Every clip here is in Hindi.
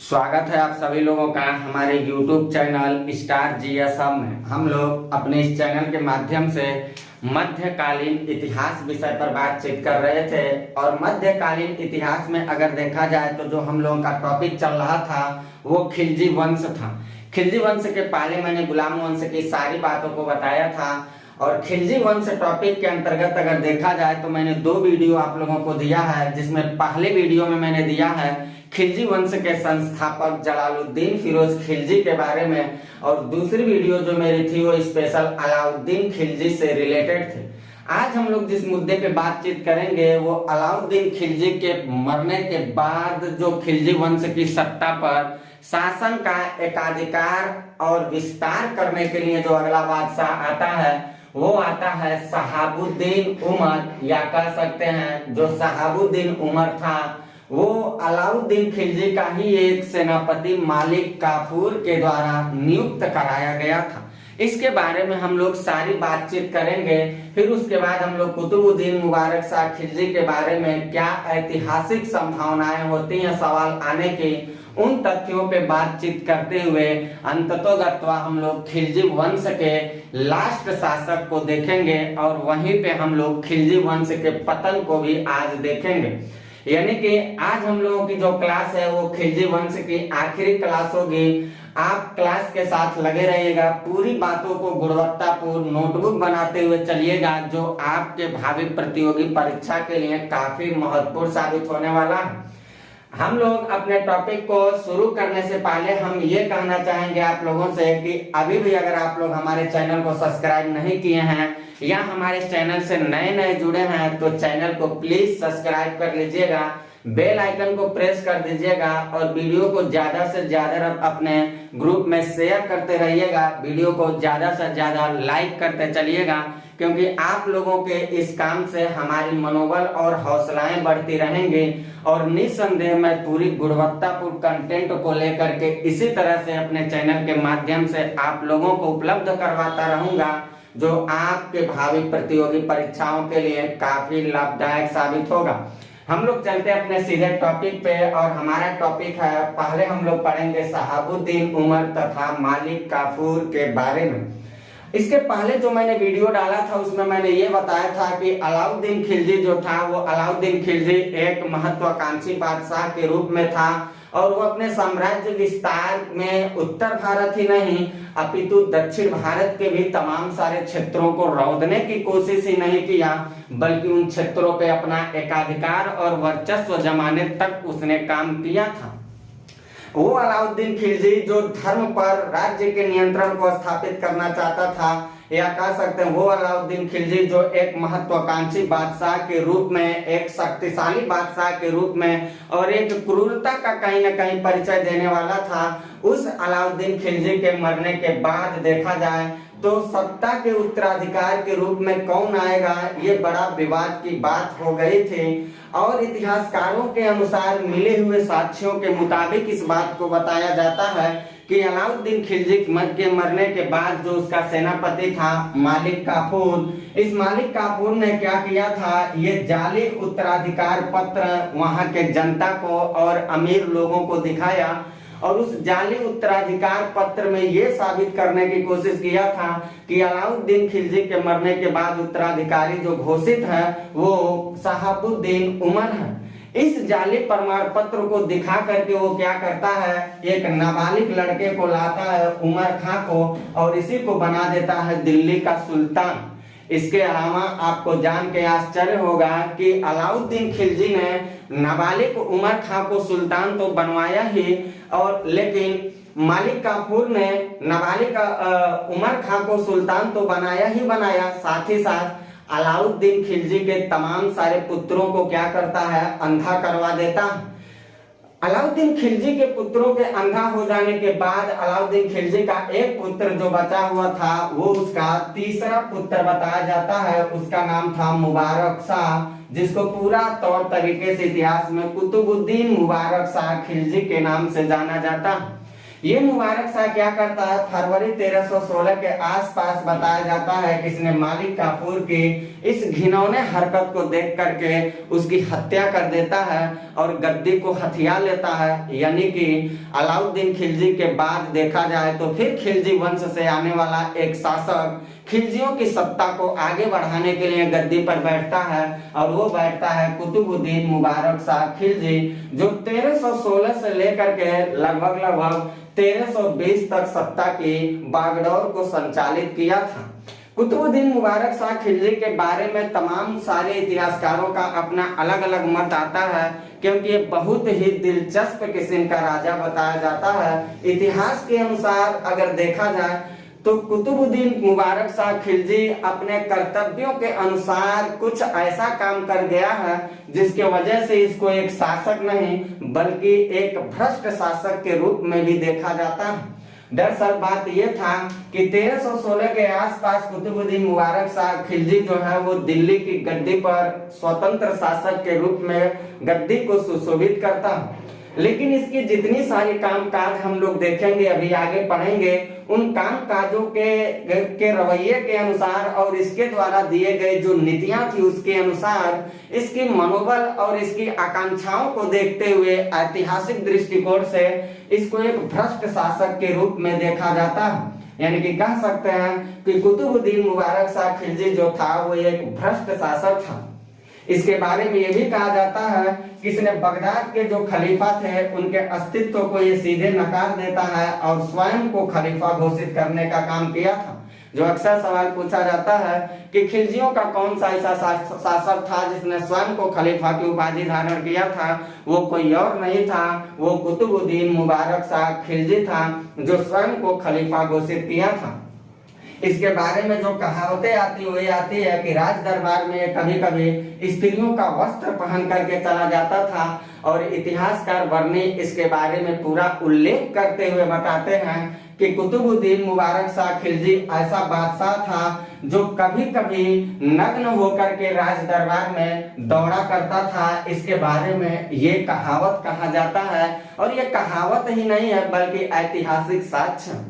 स्वागत है आप सभी लोगों का हमारे YouTube channel star GS hub में। हम लोग अपने इस चैनल के माध्यम से मध्यकालीन इतिहास विषय पर बातचीत कर रहे थे और मध्यकालीन इतिहास में अगर देखा जाए तो जो हम लोगों का टॉपिक चल रहा था वो खिलजी वंश था। खिलजी वंश के पहले मैंने गुलाम वंश की सारी बातों को बताया था और खिलजी वंश टॉपिक के अंतर्गत अगर देखा जाए तो मैंने 2 वीडियो आप लोगों को दिया है, जिसमें पहले वीडियो में मैंने दिया है खिलजी वंश के संस्थापक जलालुद्दीन फिरोज खिलजी के बारे में और दूसरी वीडियो जो मेरी थी वो स्पेशल अलाउद्दीन खिलजी से रिलेटेड थी। आज हम लोग जिस मुद्दे पे बातचीत करेंगे वो अलाउद्दीन खिलजी के मरने के बाद जो खिलजी वंश की सत्ता पर शासन का एकाधिकार और विस्तार करने के लिए जो अगला बादशाह आता है वो आता है शहाबुद्दीन उमर, या कह सकते हैं जो शहाबुद्दीन उमर था वो अलाउद्दीन खिलजी का ही एक सेनापति मालिक काफूर के द्वारा नियुक्त कराया गया था। इसके बारे में हम लोग सारी बातचीत करेंगे। फिर उसके बाद हम लोग कुतुबुद्दीन मुबारक शाह खिलजी के बारे में क्या ऐतिहासिक संभावनाएं होती हैं सवाल आने की, उन तथ्यों पे बातचीत करते हुए अंततोगत्वा हम लोग खिलजी वंश के लास्ट शासक को देखेंगे और वहीं पे हम लोग खिलजी वंश के पतन को भी आज देखेंगे। यानी कि आज हम लोगों की जो क्लास है वो खिलजी वंश की आखिरी क्लास होगी। आप क्लास के साथ लगे रहिएगा, पूरी बातों को गुणवत्तापूर्ण नोटबुक बनाते हुए चलिएगा, जो आपके भावी प्रतियोगी परीक्षा के लिए काफी महत्वपूर्ण साबित होने वाला है। हम लोग अपने टॉपिक को शुरू करने से पहले हम ये कहना चाहेंगे आप लोगों से कि अभी भी अगर आप लोग हमारे चैनल को सब्सक्राइब नहीं किए हैं या हमारे चैनल से नए जुड़े हैं तो चैनल को प्लीज सब्सक्राइब कर लीजिएगा, बेल आइकन को प्रेस कर दीजिएगा और वीडियो को ज्यादा से ज्यादा अपने ग्रुप में शेयर करते रहिएगा। वीडियो को ज्यादा से ज्यादा लाइक करते चलिएगा, क्योंकि आप लोगों के इस काम से हमारी मनोबल और हौसलाएं बढ़ती रहेंगी और निस्संदेह मैं पूरी गुणवत्तापूर्ण कंटेंट को लेकर के इसी तरह से अपने चैनल के माध्यम से आप लोगों को उपलब्ध करवाता रहूंगा, जो आपके भावी प्रतियोगी परीक्षाओं के लिए काफी लाभदायक साबित होगा। हम लोग चलते हैं अपने सीधे टॉपिक पे और हमारा टॉपिक है, पहले हम लोग पढ़ेंगे शहाबुद्दीन उमर तथा मालिक काफूर के बारे में। इसके पहले जो मैंने वीडियो डाला था उसमें मैंने ये बताया था कि अलाउद्दीन खिलजी जो था वो अलाउद्दीन खिलजी एक महत्वाकांक्षी बादशाह के रूप में था और वो अपने साम्राज्य विस्तार में उत्तर भारत ही नहीं अपितु दक्षिण भारत के भी तमाम सारे क्षेत्रों को रौंदने की कोशिश ही नहीं किया, बल्कि उन क्षेत्रों पे अपना एकाधिकार और वर्चस्व जमाने तक उसने काम किया था। वो अलाउद्दीन खिलजी जो धर्म पर राज्य के नियंत्रण को स्थापित करना चाहता था, या कह सकते हैं वो अलाउद्दीन खिलजी जो एक महत्वाकांक्षी बादशाह के रूप में, एक शक्तिशाली बादशाह के रूप में और एक क्रूरता का कहीं न कहीं परिचय देने वाला था। उस अलाउद्दीन खिलजी के मरने के बाद देखा जाए तो सत्ता के उत्तराधिकार के रूप में कौन आएगा ये बड़ा विवाद की बात हो गई थी और इतिहासकारों के अनुसार मिले हुए साक्ष्यों के मुताबिक इस बात को बताया जाता है कि अलाउद्दीन खिलजी के मरने के बाद जो उसका सेनापति था मालिक काफूर, इस मालिक काफूर ने क्या किया था, ये जाली उत्तराधिकार पत्र वहां के जनता को और अमीर लोगों को दिखाया और उस जाली उत्तराधिकार पत्र में ये साबित करने की कोशिश किया था कि अलाउद्दीन खिलजी के मरने के बाद उत्तराधिकारी जो घोषित है वो शहाबुद्दीन उमर है। इस जाली प्रमाण पत्र को दिखा करके वो क्या करता है, एक नाबालिग लड़के को लाता है उमर खां को और इसी को बना देता है दिल्ली का सुल्तान। इसके अलावा आपको जान के आश्चर्य होगा कि अलाउद्दीन खिलजी ने नाबालिग उमर खां को सुल्तान तो बनवाया ही, और लेकिन मालिक काफूर ने नाबालिग उमर खां को सुल्तान तो बनाया ही बनाया, साथ ही साथ अलाउद्दीन खिलजी के तमाम सारे पुत्रों को क्या करता है, अंधा करवा देता है। अलाउद्दीन खिलजी के पुत्रों के अंधा हो जाने के बाद अलाउद्दीन खिलजी का एक पुत्र जो बचा हुआ था वो उसका तीसरा पुत्र बताया जाता है, उसका नाम था मुबारक शाह, जिसको पूरा तौर तरीके से इतिहास में कुतुबुद्दीन मुबारक शाह खिलजी के नाम से जाना जाता है। ये मुबारक शाह क्या करता है, फरवरी 1316 के आसपास बताया जाता है कि इसने मालिक काफूर की इस घिनौने हरकत को देख करके उसकी हत्या कर देता है और गद्दी को हथिया लेता है। यानी कि अलाउद्दीन खिलजी के बाद देखा जाए तो फिर खिलजी वंश से आने वाला एक शासक खिलजियों की सत्ता को आगे बढ़ाने के लिए गद्दी पर बैठता है और वो बैठता है कुतुबुद्दीन मुबारक शाह खिलजी, जो 1316 से लेकर के लगभग 1320 तक सत्ता की बागडोर को संचालित किया था। कुतुबुद्दीन मुबारक शाह खिलजी के बारे में तमाम सारे इतिहासकारों का अपना अलग अलग मत आता है, क्योंकि ये बहुत ही दिलचस्प किस्म का राजा बताया जाता है। इतिहास के अनुसार अगर देखा जाए तो कुतुबुद्दीन मुबारक शाह खिलजी अपने कर्तव्यों के अनुसार कुछ ऐसा काम कर गया है जिसके वजह से इसको एक शासक नहीं बल्कि एक भ्रष्ट शासक के रूप में भी देखा जाता है। दरअसल बात यह था कि 1316 के आसपास कुतुबुद्दीन मुबारक शाह खिलजी जो है वो दिल्ली की गद्दी पर स्वतंत्र शासक के रूप में गद्दी को सुशोभित करता है। लेकिन इसकी जितनी सारी कामकाज हम लोग देखेंगे, अभी आगे पढ़ेंगे, उन काम काजों के रवैये के अनुसार और इसके द्वारा दिए गए जो नीतियां थी उसके अनुसार इसकी मनोबल और इसकी आकांक्षाओं को देखते हुए ऐतिहासिक दृष्टिकोण से इसको एक भ्रष्ट शासक के रूप में देखा जाता है। यानी कि कह सकते हैं कि कुतुबुद्दीन मुबारक शाह खिलजी जो था वो एक भ्रष्ट शासक था। इसके बारे में यह भी कहा जाता है कि इसने बगदाद के जो खलीफा थे उनके अस्तित्व को ये सीधे नकार देता है और स्वयं को खलीफा घोषित करने का काम किया था। जो अक्सर सवाल पूछा जाता है कि खिलजियों का कौन सा ऐसा शासक था जिसने स्वयं को खलीफा की उपाधि धारण किया था, वो कोई और नहीं था, वो कुतुबुद्दीन मुबारक शाह खिलजी था जो स्वयं को खलीफा घोषित किया था। इसके बारे में जो कहावतें आती वो ये आती है कि राज दरबार में कभी कभी स्त्रियों का वस्त्र पहन करके चला जाता था और इतिहासकार वर्णी इसके बारे में पूरा उल्लेख करते हुए बताते हैं कि कुतुबुद्दीन मुबारक शाह खिलजी ऐसा बादशाह था जो कभी कभी नग्न होकर के राज दरबार में दौड़ा करता था। इसके बारे में ये कहावत कहा जाता है और ये कहावत ही नहीं है बल्कि ऐतिहासिक साक्ष्य।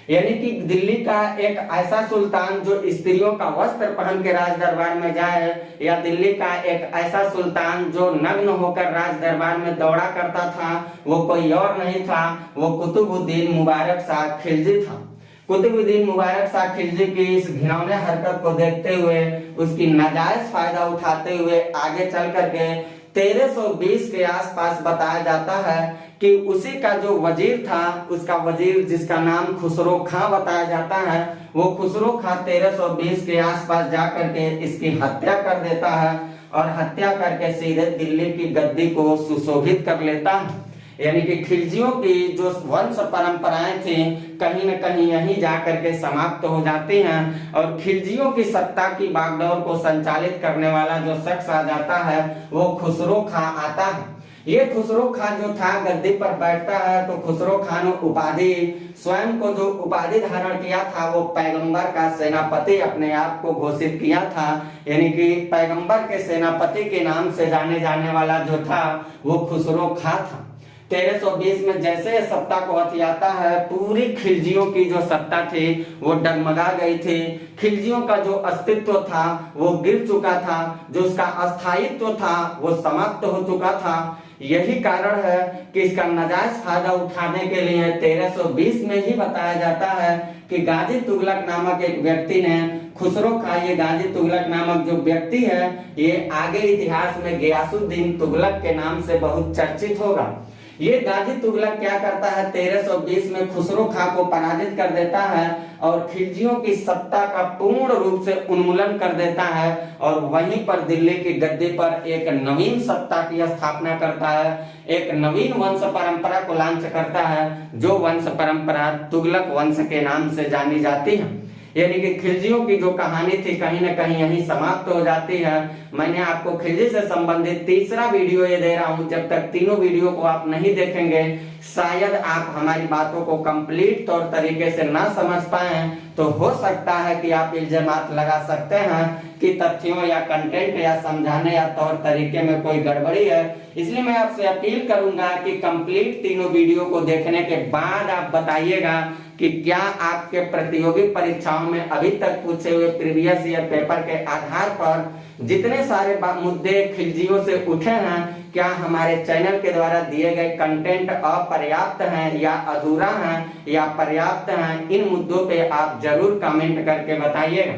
यानी कि दिल्ली का एक ऐसा सुल्तान जो स्त्रियों का वस्त्र पहन के राज दरबार में जाए या दिल्ली का एक ऐसा सुल्तान जो नग्न होकर राज दरबार में दौड़ा करता था, वो कोई और नहीं था, वो कुतुबुद्दीन मुबारक शाह खिलजी था। कुतुबुद्दीन मुबारक शाह खिलजी की इस घिनौने हरकत को देखते हुए, उसकी नाजायज फायदा उठाते हुए आगे चल करके 1320 के आसपास बताया जाता है कि उसी का जो वजीर था, उसका वजीर जिसका नाम खुसरो खां बताया जाता है, वो खुसरो खां 1320 के आसपास जाकर के इसकी हत्या कर देता है और हत्या करके सीधे दिल्ली की गद्दी को सुशोभित कर लेता है। यानी कि खिलजियों की जो वंश परंपराएं थी कहीं न कहीं यहीं जाकर के समाप्त हो जाती हैं और खिलजियों की सत्ता की बागडोर को संचालित करने वाला जो शख्स आ जाता है वो खुसरो खां आता है। ये खुसरो खां जो था गद्दी पर बैठता है तो खुसरो खां ने उपाधि स्वयं को जो उपाधि धारण किया था वो पैगंबर का सेनापति अपने आप को घोषित किया था। यानी कि पैगंबर के सेनापति के नाम से जाने जाने वाला जो था वो खुसरो खां था। 1320 में जैसे सत्ता को हथियाता है, पूरी खिलजियों की जो सत्ता थी वो डगमगा गई थी। खिलजियों का जो अस्तित्व था वो गिर चुका था, जो उसका अस्थायित्व था वो समाप्त हो चुका था। यही कारण है कि इसका नाजायज फायदा उठाने के लिए 1320 में ही बताया जाता है कि गाजी तुगलक नामक एक व्यक्ति ने खुसरो खां, ये गाजी तुगलक नामक जो व्यक्ति है ये आगे इतिहास में गियासुद्दीन तुगलक के नाम से बहुत चर्चित होगा। ये गाजी तुगलक क्या करता है, 1320 में खुसरो खां को पराजित कर देता है और खिलजियों की सत्ता का पूर्ण रूप से उन्मूलन कर देता है और वहीं पर दिल्ली की गद्दी पर एक नवीन सत्ता की स्थापना करता है, एक नवीन वंश परंपरा को लॉन्च करता है जो वंश परंपरा तुगलक वंश के नाम से जानी जाती है। यानी कि खिलजियों की जो कहानी थी कहीं न कहीं यहीं समाप्त हो जाती है। मैंने आपको खिलजी से संबंधित तीसरा वीडियो ये दे रहा हूं, जब तक तीनों वीडियो को आप नहीं देखेंगे शायद आप हमारी बातों को कंप्लीट तौर तरीके से ना समझ पाए, तो हो सकता है कि आप इल्जामात लगा सकते हैं कि तथ्यों या कंटेंट या समझाने या तौर तरीके में कोई गड़बड़ी है। इसलिए मैं आपसे अपील करूंगा कि कंप्लीट तीनों वीडियो को देखने के बाद आप बताइएगा कि क्या आपके प्रतियोगी परीक्षाओं में अभी तक पूछे हुए प्रीवियस ईयर पेपर के आधार पर जितने सारे मुद्दे खिलजियों से उठे हैं, क्या हमारे चैनल के द्वारा दिए गए कंटेंट अपर्याप्त हैं या अधूरा है या पर्याप्त हैं। इन मुद्दों पे आप जरूर कमेंट करके बताइएगा।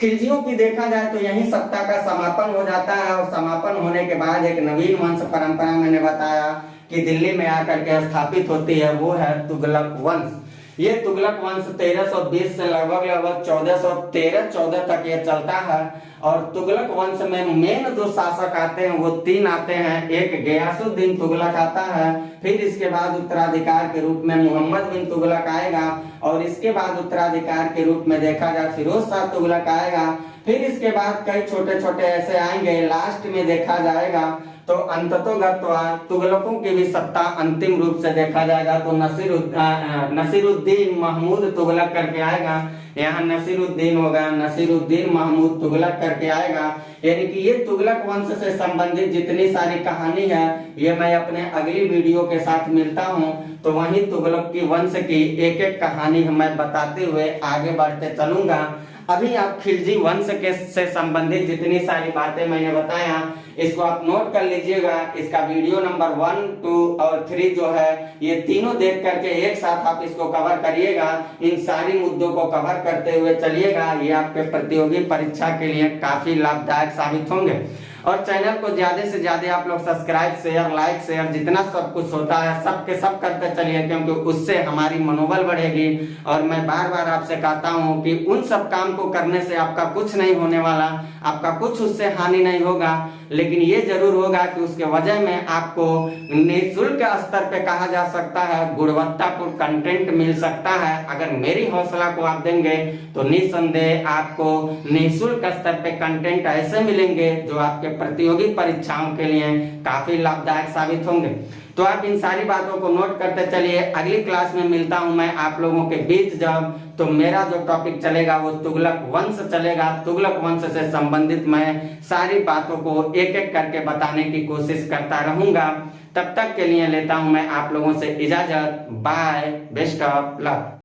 खिलजियों की देखा जाए तो यही सप्ताह का समापन हो जाता है और समापन होने के बाद एक नवीन वंश परंपरा मैंने बताया कि दिल्ली में आकर के स्थापित होती है, वो है तुगलक वंश। ये तुगलक वंश 1320 से लगभग 1413-14 तक ये चलता है। और तुगलक वंश में मेन जो शासक आते हैं वो 3 आते हैं। एक गयासुद्दीन तुगलक आता है, फिर इसके बाद उत्तराधिकार के रूप में मोहम्मद बिन तुगलक आएगा, और इसके बाद उत्तराधिकार के रूप में देखा जाए फिरोज शाह तुगलक आएगा। फिर इसके बाद कई छोटे छोटे ऐसे आएंगे। लास्ट में देखा जाएगा तो अंततोगत्वा तुगलकों की भी सत्ता अंतिम रूप से देखा जाएगा तो नसीरुद्दीन महमूद तुगलक करके आएगा। यहाँ नसीरुद्दीन होगा, नसीरुद्दीन महमूद तुगलक करके आएगा। यानी कि ये तुगलक वंश से संबंधित जितनी सारी कहानी है ये मैं अपने अगली वीडियो के साथ मिलता हूँ, तो वही तुगलक की वंश की एक एक कहानी मैं बताते हुए आगे बढ़ते चलूंगा। अभी आप खिलजी वंश के से संबंधित जितनी सारी बातें मैंने बताया इसको आप नोट कर लीजिएगा। इसका वीडियो नंबर 1, 2 और 3 जो है ये तीनों देख करके एक साथ आप इसको कवर करिएगा। इन सारी मुद्दों को कवर करते हुए चलिएगा। ये आपके प्रतियोगी परीक्षा के लिए काफी लाभदायक साबित होंगे। और चैनल को ज्यादा से ज्यादा आप लोग सब्सक्राइब, शेयर, लाइक, शेयर जितना सब कुछ होता है सब के सब करते चलिए, क्योंकि उससे हमारी मनोबल बढ़ेगी। और मैं बार बार आपसे कहता हूँ कि उन सब काम को करने से आपका कुछ नहीं होने वाला, आपका कुछ उससे हानि नहीं होगा, लेकिन ये जरूर होगा कि उसके वजह में आपको निःशुल्क स्तर पे कहा जा सकता है गुणवत्तापूर्ण कंटेंट मिल सकता है। अगर मेरी हौसला को आप देंगे तो निसंदेह आपको निःशुल्क स्तर पे कंटेंट ऐसे मिलेंगे जो आपके प्रतियोगी परीक्षाओं के लिए काफी लाभदायक साबित होंगे। तो आप इन सारी बातों को नोट करते चलिए। अगली क्लास में मिलता हूं मैं आप लोगों के बीच जब, तो मेरा जो टॉपिक चलेगा वो तुगलक वंश चलेगा। तुगलक वंश से संबंधित मैं सारी बातों को एक एक करके बताने की कोशिश करता रहूंगा। तब तक के लिए लेता हूं मैं आप लोगों से इजाजत। Bye, best of luck.